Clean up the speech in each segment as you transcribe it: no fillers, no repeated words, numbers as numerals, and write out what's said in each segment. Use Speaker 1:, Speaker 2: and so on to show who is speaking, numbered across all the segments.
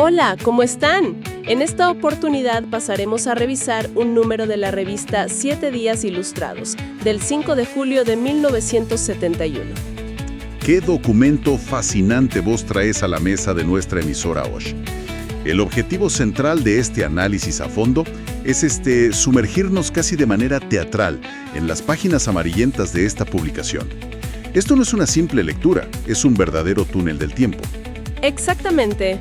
Speaker 1: Hola, ¿cómo están? En esta oportunidad pasaremos a revisar un número de la revista 7 Días Ilustrados, del 5 de julio de 1971.
Speaker 2: ¿Qué documento fascinante vos traes a la mesa de nuestra emisora hoy? El objetivo central de este análisis a fondo es sumergirnos casi de manera teatral en las páginas amarillentas de esta publicación. Esto no es una simple lectura, es un verdadero túnel del tiempo.
Speaker 1: Exactamente.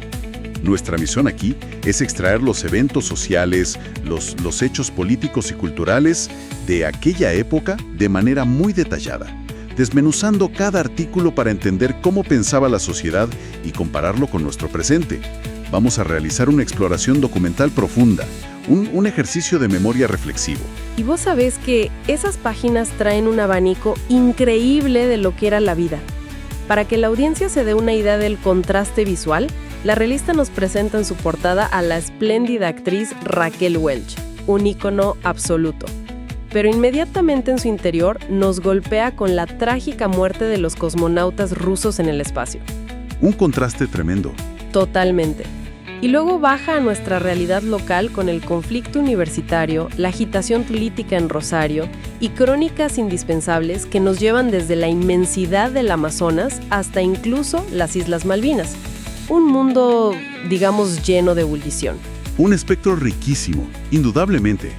Speaker 2: Nuestra misión aquí es extraer los eventos sociales, los hechos políticos y culturales de aquella época de manera muy detallada, desmenuzando cada artículo para entender cómo pensaba la sociedad y compararlo con nuestro presente. Vamos a realizar una exploración documental profunda, un ejercicio de memoria reflexivo.
Speaker 1: Y vos sabés que esas páginas traen un abanico increíble de lo que era la vida. Para que la audiencia se dé una idea del contraste visual, la revista nos presenta en su portada a la espléndida actriz Raquel Welch, un ícono absoluto. Pero inmediatamente en su interior nos golpea con la trágica muerte de los cosmonautas rusos en el espacio.
Speaker 2: Un contraste tremendo.
Speaker 1: Totalmente. Y luego baja a nuestra realidad local con el conflicto universitario, la agitación política en Rosario y crónicas indispensables que nos llevan desde la inmensidad del Amazonas hasta incluso las Islas Malvinas. Un mundo, digamos, lleno de ebullición.
Speaker 2: Un espectro riquísimo, indudablemente.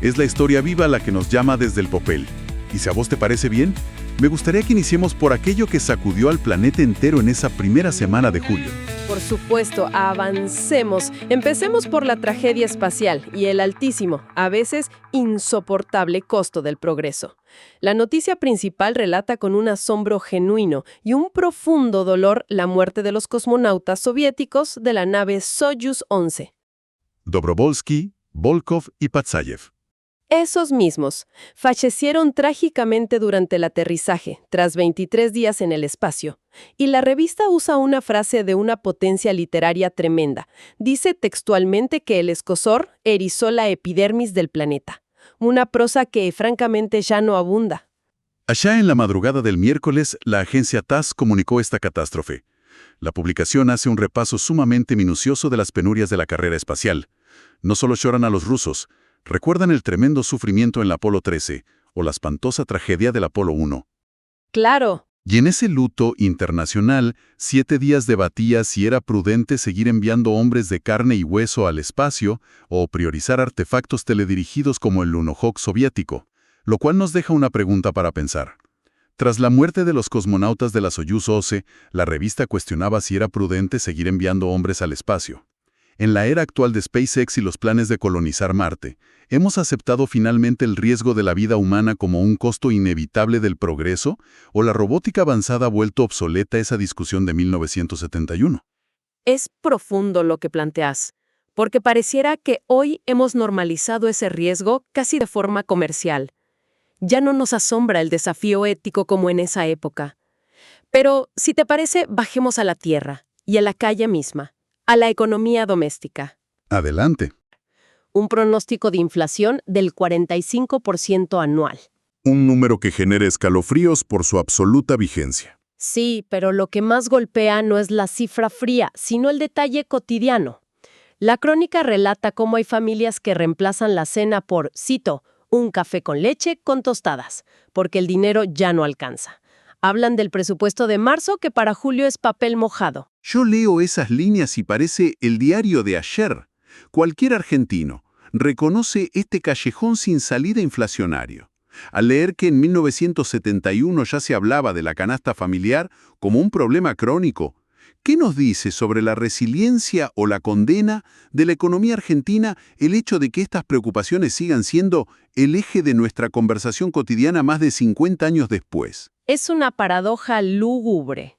Speaker 2: Es la historia viva la que nos llama desde el papel. Y si a vos te parece bien, me gustaría que iniciemos por aquello que sacudió al planeta entero en esa primera semana de julio.
Speaker 1: Por supuesto, avancemos. Empecemos por la tragedia espacial y el altísimo, a veces insoportable costo del progreso. La noticia principal relata con un asombro genuino y un profundo dolor la muerte de los cosmonautas soviéticos de la nave Soyuz 11.
Speaker 2: Dobrovolsky, Volkov y Patsayev.
Speaker 1: Esos mismos fallecieron trágicamente durante el aterrizaje, tras 23 días en el espacio. Y la revista usa una frase de una potencia literaria tremenda. Dice textualmente que el escozor erizó la epidermis del planeta. Una prosa que francamente ya no abunda.
Speaker 2: Allá en la madrugada del miércoles, la agencia TASS comunicó esta catástrofe. La publicación hace un repaso sumamente minucioso de las penurias de la carrera espacial. No solo lloran a los rusos, recuerdan el tremendo sufrimiento en la Apolo 13 o la espantosa tragedia del Apolo 1.
Speaker 1: ¡Claro!
Speaker 2: Y en ese luto internacional, 7 días debatía si era prudente seguir enviando hombres de carne y hueso al espacio o priorizar artefactos teledirigidos como el Lunokhod soviético, lo cual nos deja una pregunta para pensar. Tras la muerte de los cosmonautas de la Soyuz 11, la revista cuestionaba si era prudente seguir enviando hombres al espacio. En la era actual de SpaceX y los planes de colonizar Marte, ¿hemos aceptado finalmente el riesgo de la vida humana como un costo inevitable del progreso? ¿O la robótica avanzada ha vuelto obsoleta esa discusión de 1971?
Speaker 1: Es profundo lo que planteas, porque pareciera que hoy hemos normalizado ese riesgo casi de forma comercial. Ya no nos asombra el desafío ético como en esa época. Pero, si te parece, bajemos a la tierra y a la calle misma. A la economía doméstica.
Speaker 2: Adelante.
Speaker 1: Un pronóstico de inflación del 45% anual.
Speaker 2: Un número que genera escalofríos por su absoluta vigencia.
Speaker 1: Sí, pero lo que más golpea no es la cifra fría, sino el detalle cotidiano. La crónica relata cómo hay familias que reemplazan la cena por, cito, un café con leche con tostadas, porque el dinero ya no alcanza. Hablan del presupuesto de marzo que para julio es papel mojado.
Speaker 3: Yo leo esas líneas y parece el diario de ayer. Cualquier argentino reconoce este callejón sin salida inflacionario. Al leer que en 1971 ya se hablaba de la canasta familiar como un problema crónico, ¿qué nos dice sobre la resiliencia o la condena de la economía argentina el hecho de que estas preocupaciones sigan siendo el eje de nuestra conversación cotidiana más de 50 años después?
Speaker 1: Es una paradoja lúgubre.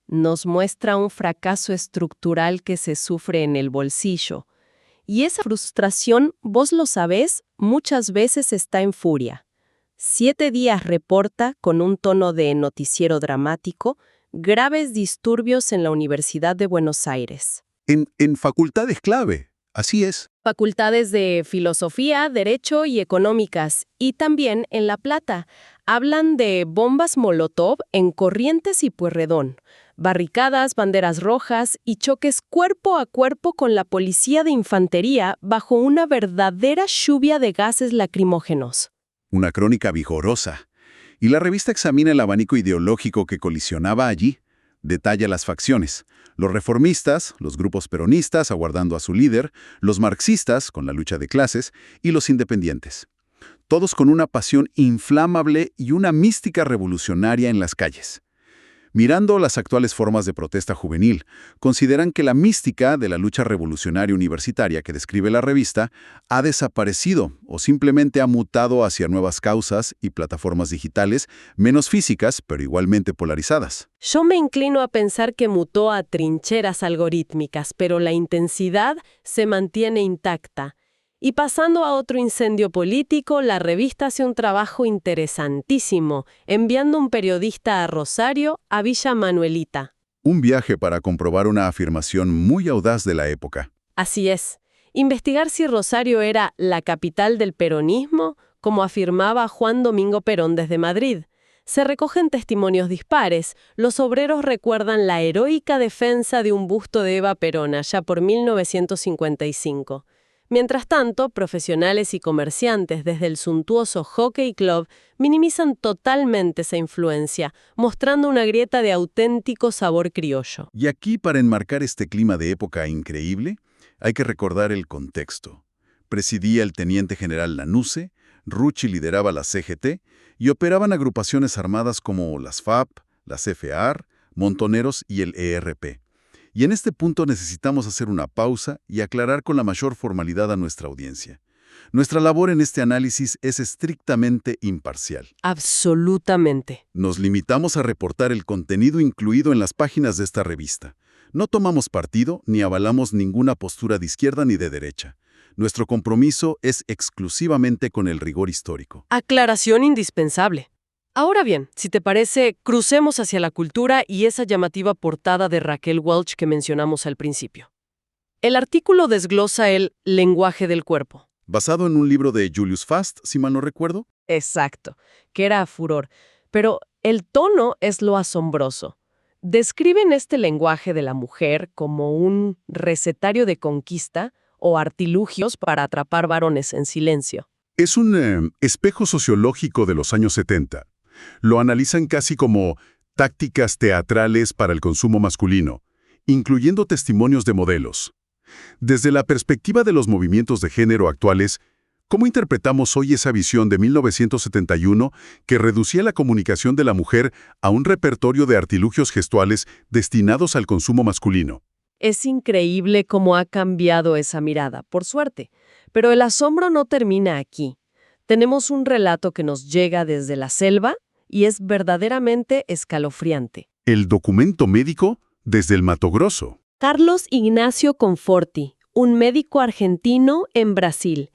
Speaker 1: Nos muestra un fracaso estructural que se sufre en el bolsillo. Y esa frustración, vos lo sabés, muchas veces está en furia. 7 días reporta, con un tono de noticiero dramático, graves disturbios en la Universidad de Buenos Aires.
Speaker 3: En facultades clave, así es.
Speaker 1: Facultades de Filosofía, Derecho y Económicas, y también en La Plata. Hablan de bombas Molotov en Corrientes y Pueyrredón, Barricadas, banderas rojas y choques cuerpo a cuerpo con la policía de infantería bajo una verdadera lluvia de gases lacrimógenos.
Speaker 3: Una crónica vigorosa. Y la revista examina el abanico ideológico que colisionaba allí. Detalla las facciones. Los reformistas, los grupos peronistas aguardando a su líder, los marxistas con la lucha de clases y los independientes. Todos con una pasión inflamable y una mística revolucionaria en las calles. Mirando las actuales formas de protesta juvenil, consideran que la mística de la lucha revolucionaria universitaria que describe la revista ha desaparecido o simplemente ha mutado hacia nuevas causas y plataformas digitales menos físicas, pero igualmente polarizadas.
Speaker 1: Yo me inclino a pensar que mutó a trincheras algorítmicas, pero la intensidad se mantiene intacta. Y pasando a otro incendio político, la revista hace un trabajo interesantísimo, enviando un periodista a Rosario, a Villa Manuelita.
Speaker 3: Un viaje para comprobar una afirmación muy audaz de la época.
Speaker 1: Así es, investigar si Rosario era la capital del peronismo, como afirmaba Juan Domingo Perón desde Madrid. Se recogen testimonios dispares. Los obreros recuerdan la heroica defensa de un busto de Eva Perón allá por 1955. Mientras tanto, profesionales y comerciantes desde el suntuoso Jockey Club minimizan totalmente esa influencia, mostrando una grieta de auténtico sabor criollo.
Speaker 3: Y aquí, para enmarcar este clima de época increíble, hay que recordar el contexto. Presidía el teniente general Lanusse, Rucci lideraba la CGT y operaban agrupaciones armadas como las FAP, las FAR, Montoneros y el ERP. Y en este punto necesitamos hacer una pausa y aclarar con la mayor formalidad a nuestra audiencia. Nuestra labor en este análisis es estrictamente imparcial.
Speaker 1: Absolutamente.
Speaker 3: Nos limitamos a reportar el contenido incluido en las páginas de esta revista. No tomamos partido ni avalamos ninguna postura de izquierda ni de derecha. Nuestro compromiso es exclusivamente con el rigor histórico.
Speaker 1: Aclaración indispensable. Ahora bien, si te parece, crucemos hacia la cultura y esa llamativa portada de Raquel Welch que mencionamos al principio. El artículo desglosa el lenguaje del cuerpo.
Speaker 3: Basado en un libro de Julius Fast, si mal no recuerdo.
Speaker 1: Exacto, que era furor. Pero el tono es lo asombroso. Describen este lenguaje de la mujer como un recetario de conquista o artilugios para atrapar varones en silencio.
Speaker 2: Es un espejo sociológico de los años 70. Lo analizan casi como tácticas teatrales para el consumo masculino, incluyendo testimonios de modelos. Desde la perspectiva de los movimientos de género actuales, ¿cómo interpretamos hoy esa visión de 1971 que reducía la comunicación de la mujer a un repertorio de artilugios gestuales destinados al consumo masculino?
Speaker 1: Es increíble cómo ha cambiado esa mirada, por suerte. Pero el asombro no termina aquí. Tenemos un relato que nos llega desde la selva y es verdaderamente escalofriante.
Speaker 2: El documento médico desde el Mato Grosso.
Speaker 1: Carlos Ignacio Conforti, un médico argentino en Brasil.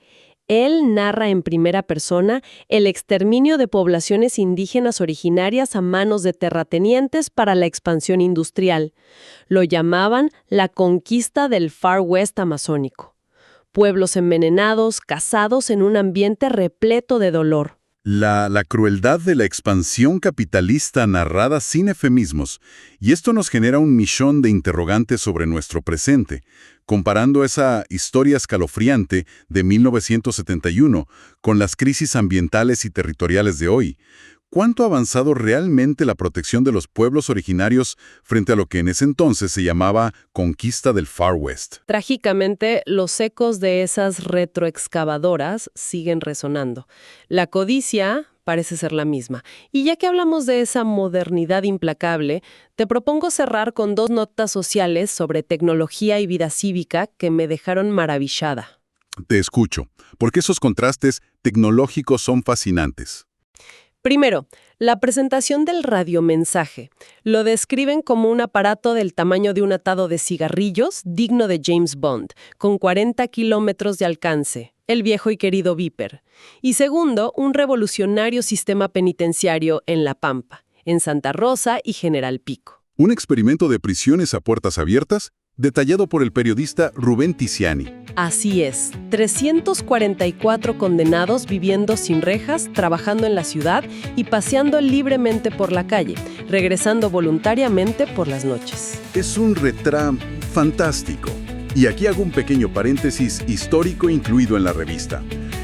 Speaker 1: Él narra en primera persona el exterminio de poblaciones indígenas originarias a manos de terratenientes para la expansión industrial. Lo llamaban la conquista del Far West amazónico. Pueblos envenenados, cazados en un ambiente repleto de dolor.
Speaker 2: La crueldad de la expansión capitalista narrada sin eufemismos, y esto nos genera un millón de interrogantes sobre nuestro presente, comparando esa historia escalofriante de 1971 con las crisis ambientales y territoriales de hoy. ¿Cuánto ha avanzado realmente la protección de los pueblos originarios frente a lo que en ese entonces se llamaba conquista del Far West?
Speaker 1: Trágicamente, los ecos de esas retroexcavadoras siguen resonando. La codicia parece ser la misma. Y ya que hablamos de esa modernidad implacable, te propongo cerrar con 2 notas sociales sobre tecnología y vida cívica que me dejaron maravillada.
Speaker 2: Te escucho, porque esos contrastes tecnológicos son fascinantes.
Speaker 1: Primero, la presentación del radiomensaje. Lo describen como un aparato del tamaño de un atado de cigarrillos digno de James Bond, con 40 kilómetros de alcance, el viejo y querido Viper. Y segundo, un revolucionario sistema penitenciario en La Pampa, en Santa Rosa y General Pico.
Speaker 2: ¿Un experimento de prisiones a puertas abiertas? detallado por el periodista Rubén Tiziani.
Speaker 1: Así es, 344 condenados viviendo sin rejas, trabajando en la ciudad y paseando libremente por la calle, regresando voluntariamente por las noches.
Speaker 2: Es un retrato fantástico. Y aquí hago un pequeño paréntesis histórico incluido en la revista.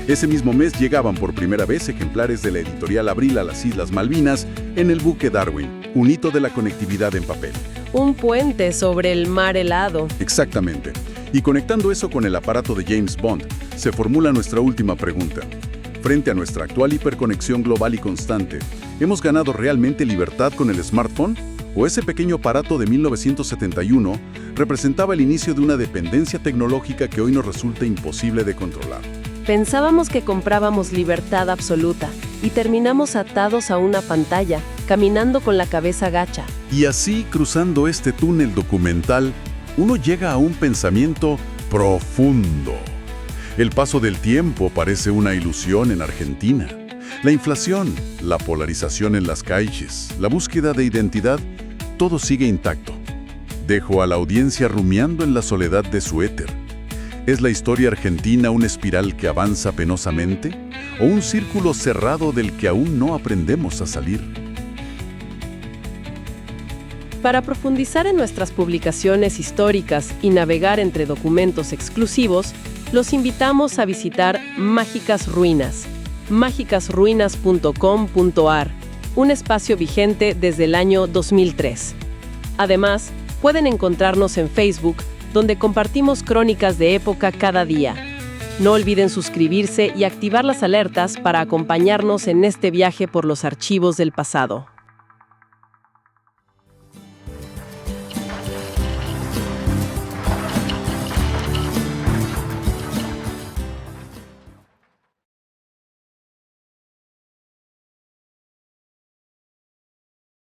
Speaker 2: Ese mismo mes llegaban por primera vez ejemplares de la editorial Abril a las Islas Malvinas en el buque Darwin, un hito de la conectividad en papel.
Speaker 1: Un puente sobre el mar helado.
Speaker 2: Exactamente. Y conectando eso con el aparato de James Bond, se formula nuestra última pregunta. Frente a nuestra actual hiperconexión global y constante, ¿hemos ganado realmente libertad con el smartphone? ¿O ese pequeño aparato de 1971 representaba el inicio de una dependencia tecnológica que hoy nos resulta imposible de controlar?
Speaker 1: Pensábamos que comprábamos libertad absoluta y terminamos atados a una pantalla, caminando con la cabeza gacha.
Speaker 2: Y así, cruzando este túnel documental, uno llega a un pensamiento profundo. El paso del tiempo parece una ilusión en Argentina. La inflación, la polarización en las calles, la búsqueda de identidad, todo sigue intacto. Dejo a la audiencia rumiando en la soledad de su éter. ¿Es la historia argentina una espiral que avanza penosamente? ¿O un círculo cerrado del que aún no aprendemos a salir?
Speaker 1: Para profundizar en nuestras publicaciones históricas y navegar entre documentos exclusivos, los invitamos a visitar Mágicas Ruinas, mágicasruinas.com.ar, un espacio vigente desde el año 2003. Además, pueden encontrarnos en Facebook, donde compartimos crónicas de época cada día. No olviden suscribirse y activar las alertas para acompañarnos en este viaje por los archivos del pasado.